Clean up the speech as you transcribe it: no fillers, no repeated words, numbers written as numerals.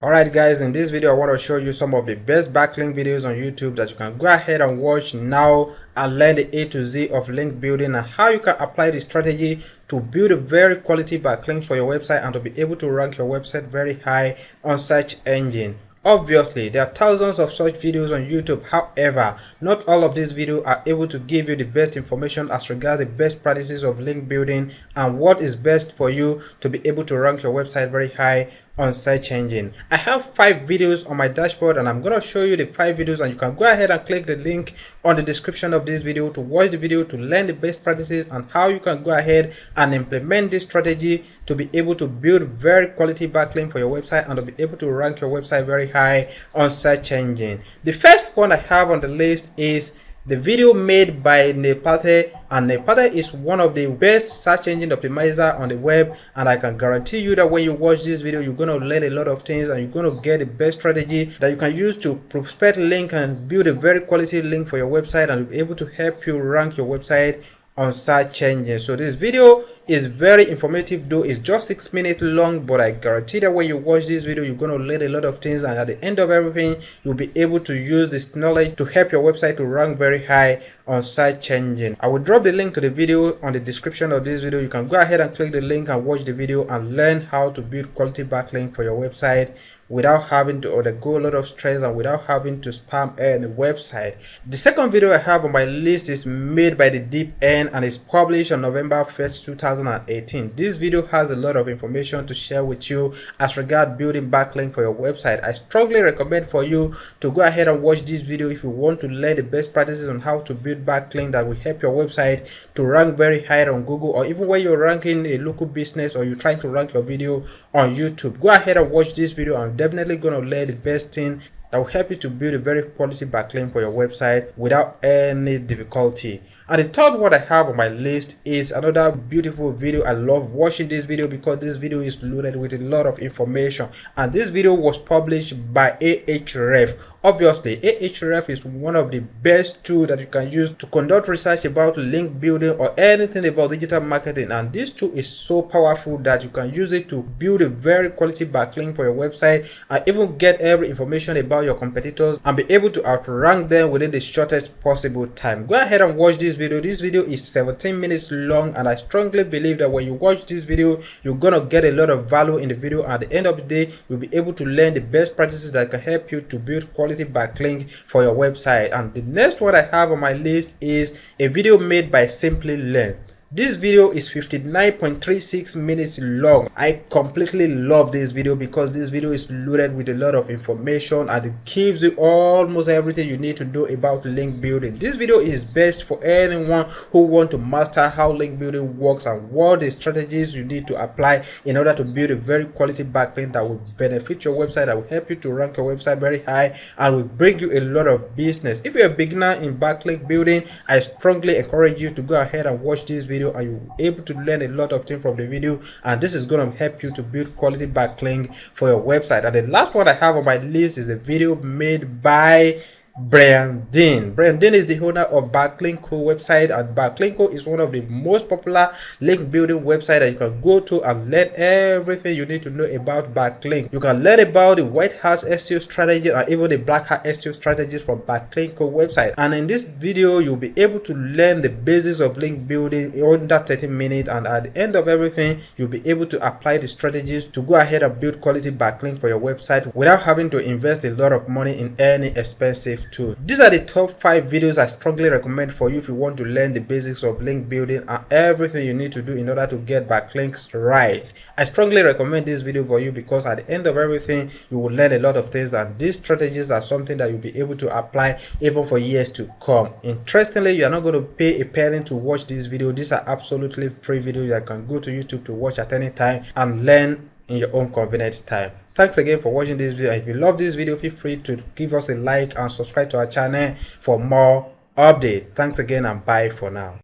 Alright guys, in this video I want to show you some of the best backlink videos on YouTube that you can go ahead and watch now and learn the A to Z of link building and how you can apply the strategy to build a very quality backlink for your website and to be able to rank your website very high on search engine. Obviously, there are thousands of such videos on YouTube. However, not all of these videos are able to give you the best information as regards the best practices of link building and what is best for you to be able to rank your website very high on search engine. I have 5 videos on my dashboard and I'm going to show you the 5 videos, and you can go ahead and click the link on the description of this video to watch the video to learn the best practices and how you can go ahead and implement this strategy to be able to build very quality backlink for your website and to be able to rank your website very high on search engine. The first one I have on the list is the video made by Nepate, and Nepate is one of the best search engine optimizer on the web, and I can guarantee you that when you watch this video you're going to learn a lot of things and you're going to get the best strategy that you can use to prospect link and build a very quality link for your website and be able to help you rank your website on search engine. So this video is very informative, though it's just 6 minutes long, but I guarantee that when you watch this video you're going to learn a lot of things, and at the end of everything you'll be able to use this knowledge to help your website to rank very high on search engine. I will drop the link to the video on the description of this video. You can go ahead and click the link and watch the video and learn how to build quality backlink for your website without having to undergo a lot of stress and without having to spam any website. The second video I have on my list is made by the Deep End and is published on November 1st 2018. This video has a lot of information to share with you as regard building backlink for your website. I strongly recommend for you to go ahead and watch this video if you want to learn the best practices on how to build backlink that will help your website to rank very high on Google, or even when you're ranking a local business or you're trying to rank your video on YouTube. Go ahead and watch this video. I'm definitely going to learn the best thing that will help you to build a very quality backlink for your website without any difficulty. And the third one I have on my list is another beautiful video. I love watching this video because this video is loaded with a lot of information, and this video was published by Ahref. Obviously, Ahref is one of the best tools that you can use to conduct research about link building or anything about digital marketing, and this tool is so powerful that you can use it to build a very quality backlink for your website and even get every information about your competitors and be able to outrank them within the shortest possible time. Go ahead and watch this video. This video is 17 minutes long, and I strongly believe that when you watch this video you're gonna get a lot of value in the video. At the end of the day you'll be able to learn the best practices that can help you to build quality backlink for your website. And the next one I have on my list is a video made by Simply Learn. This video is 59.36 minutes long. I completely love this video because this video is loaded with a lot of information and it gives you almost everything you need to know about link building. This video is best for anyone who wants to master how link building works and what the strategies you need to apply in order to build a very quality backlink that will benefit your website, that will help you to rank your website very high and will bring you a lot of business. If you're a beginner in backlink building, I strongly encourage you to go ahead and watch this video, and you'll be able to learn a lot of things from the video, and this is going to help you to build quality backlink for your website. And the last one I have on my list is a video made by Brandon. Brandon is the owner of Backlink website, and Backlink is one of the most popular link building website that you can go to and learn everything you need to know about backlink. You can learn about the White House SEO strategy and even the Black Hat SEO strategies from Backlink website. And in this video you'll be able to learn the basics of link building in under 30 minutes, and at the end of everything you'll be able to apply the strategies to go ahead and build quality backlink for your website without having to invest a lot of money in any expensive tool. These are the top 5 videos I strongly recommend for you if you want to learn the basics of link building and everything you need to do in order to get backlinks right. I strongly recommend this video for you because at the end of everything you will learn a lot of things, and these strategies are something that you'll be able to apply even for years to come. Interestingly, you are not going to pay a penny to watch this video. These are absolutely free videos that can go to YouTube to watch at any time and learn in your own convenient time. Thanks again for watching this video. If you love this video, feel free to give us a like and subscribe to our channel for more updates. Thanks again and bye for now.